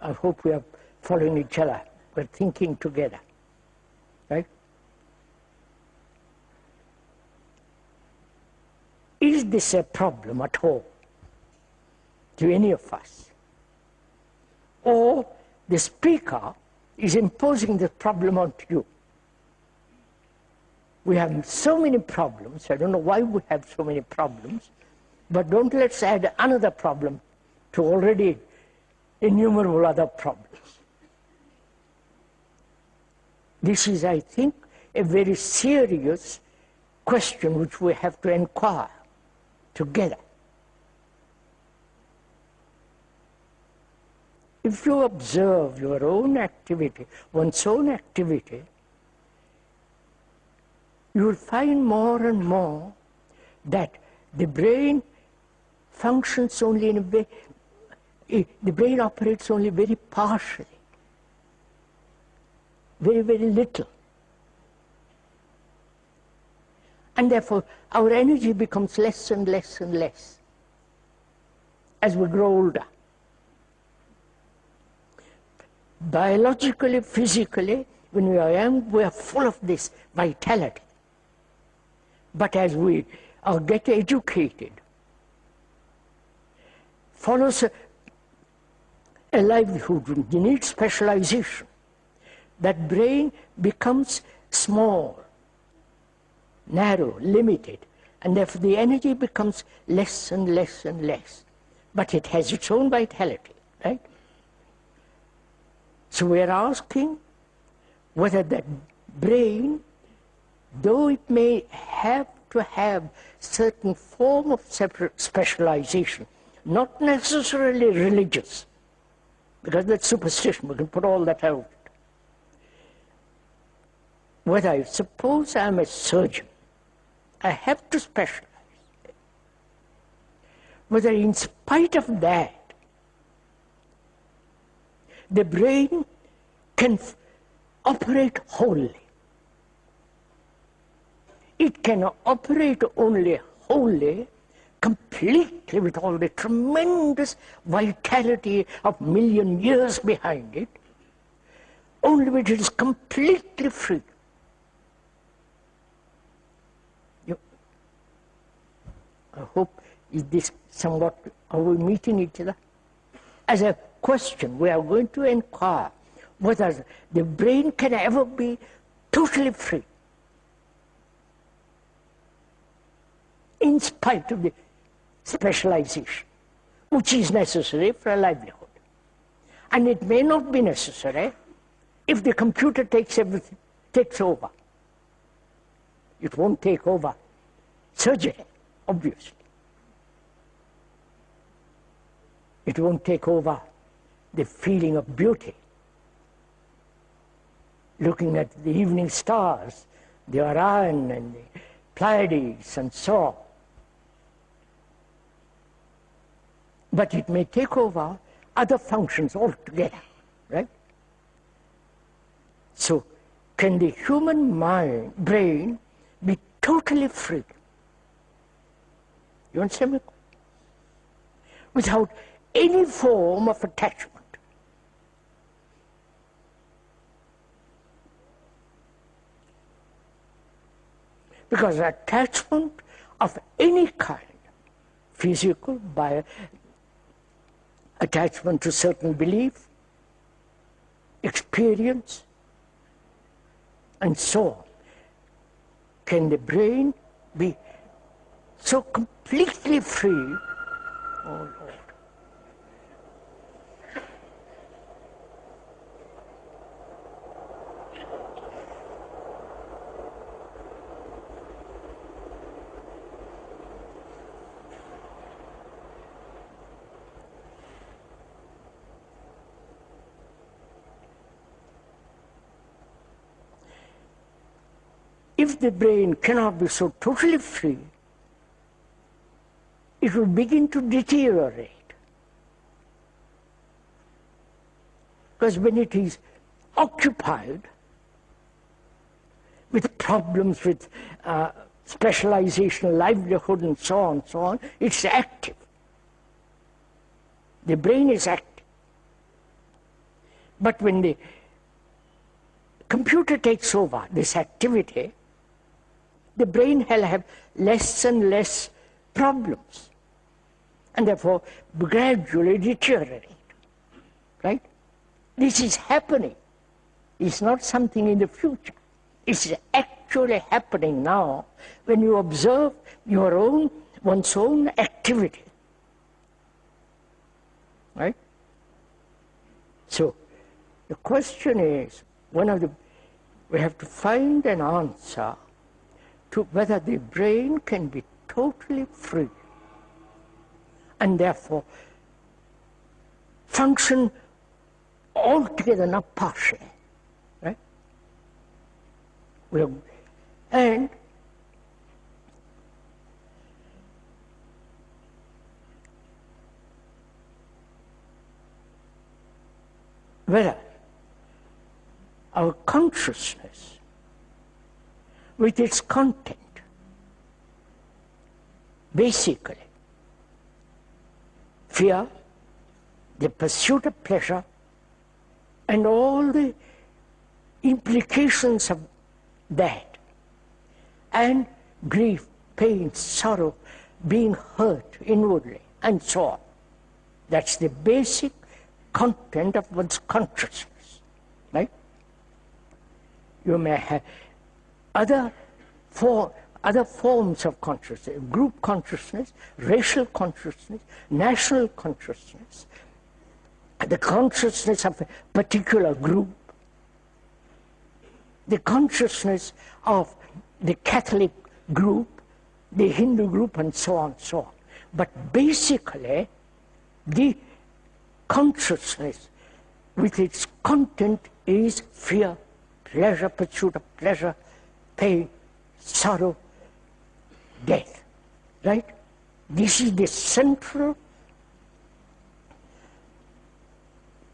I hope we are following each other. We're thinking together, right? Is this a problem at all to any of us? Or the speaker is imposing the problem onto you? We have so many problems. I don't know why we have so many problems, but don't let's add another problem to already innumerable other problems. This is, I think, a very serious question which we have to inquire together. If you observe your own activity, one's own activity, you will find more and more that the brain functions only in a way, the brain operates only very partially, very, very little. And therefore, our energy becomes less and less and less as we grow older. Biologically, physically, when we are young, we are full of this vitality. But as we get educated, follows a livelihood, you need specialization. That brain becomes small, narrow, limited, and therefore the energy becomes less and less and less. But it has its own vitality, right? So we are asking whether that brain, though it may have to have certain form of separate specialization, not necessarily religious, because that's superstition, we can put all that out. Whether I suppose I'm a surgeon, I have to specialize. Whether in spite of that, the brain can operate wholly. It can operate only wholly, completely, with all the tremendous vitality of million years behind it, only when it is completely free. I hope is this somewhat, are we meeting each other? As a question, we are going to inquire whether the brain can ever be totally free, in spite of the specialization, which is necessary for a livelihood. And it may not be necessary if the computer takes everything, takes over. It won't take over surgery, obviously. It won't take over the feeling of beauty. Looking at the evening stars, the Orion and the Pleiades and so on. But it may take over other functions altogether, right? So, can the human brain be totally free? You understand me? Without any form of attachment. Because attachment of any kind, physical, attachment to certain belief, experience, and so on, can the brain be so completely free? Oh Lord. If the brain cannot be so totally free, it will begin to deteriorate. Because when it is occupied with problems, with specialization, livelihood, and so on, it's active. The brain is active. But when the computer takes over this activity, the brain will have less and less problems, and therefore gradually deteriorate. Right? This is happening. It's not something in the future. It's actually happening now when you observe one's own activity. Right? So the question is, we have to find an answer to whether the brain can be totally free and therefore function altogether, not partially. Right? And whether our consciousness with its content, basically fear, the pursuit of pleasure, and all the implications of that, and grief, pain, sorrow, being hurt inwardly, and so on. That's the basic content of one's consciousness, right? You may have other forms of consciousness, group consciousness, racial consciousness, national consciousness, the consciousness of a particular group, the consciousness of the Catholic group, the Hindu group, and so on, so on. But basically, the consciousness with its content is fear, pleasure, pursuit of pleasure, pain, sorrow, death. Right? This is the central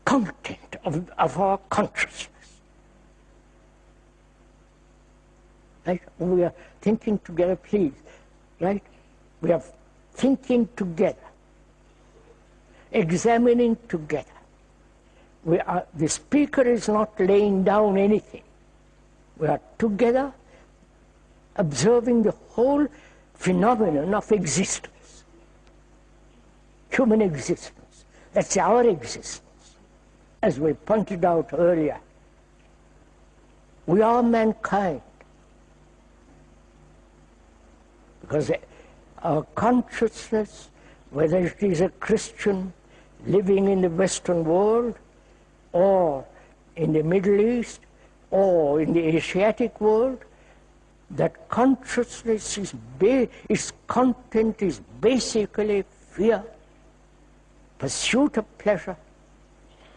content of our consciousness. Right? We are thinking together, please. Right? We are thinking together, examining together. The speaker is not laying down anything. We are together observing the whole phenomenon of existence, human existence. That's our existence. As we pointed out earlier, we are mankind. Because our consciousness, whether it is a Christian living in the Western world, or in the Middle East, or in the Asiatic world, that consciousness its content is basically fear, pursuit of pleasure,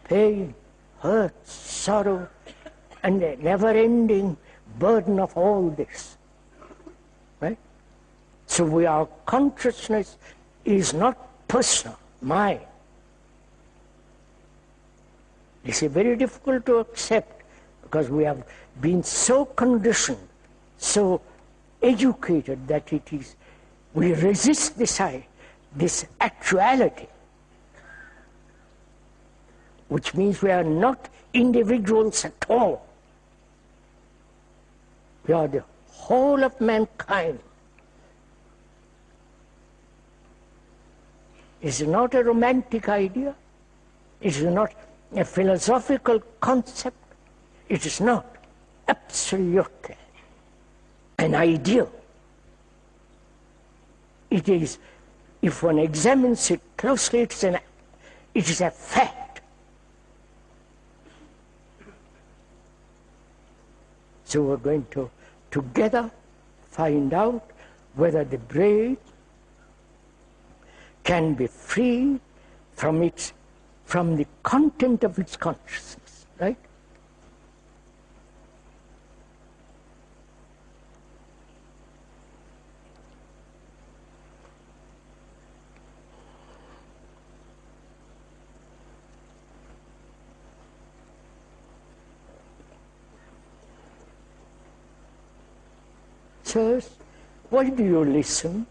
pain, hurt, sorrow, and the never-ending burden of all this. Right? So our consciousness is not personal, mine. This is very difficult to accept because we have been so conditioned, so educated that we resist this actuality, which means we are not individuals at all. We are the whole of mankind. It's not a romantic idea. It is not a philosophical concept. It is not absolutely an ideal. It is, if one examines it closely, it is a fact. So we're going to together find out whether the brain can be free from the content of its consciousness, right? Sirs, why do you listen?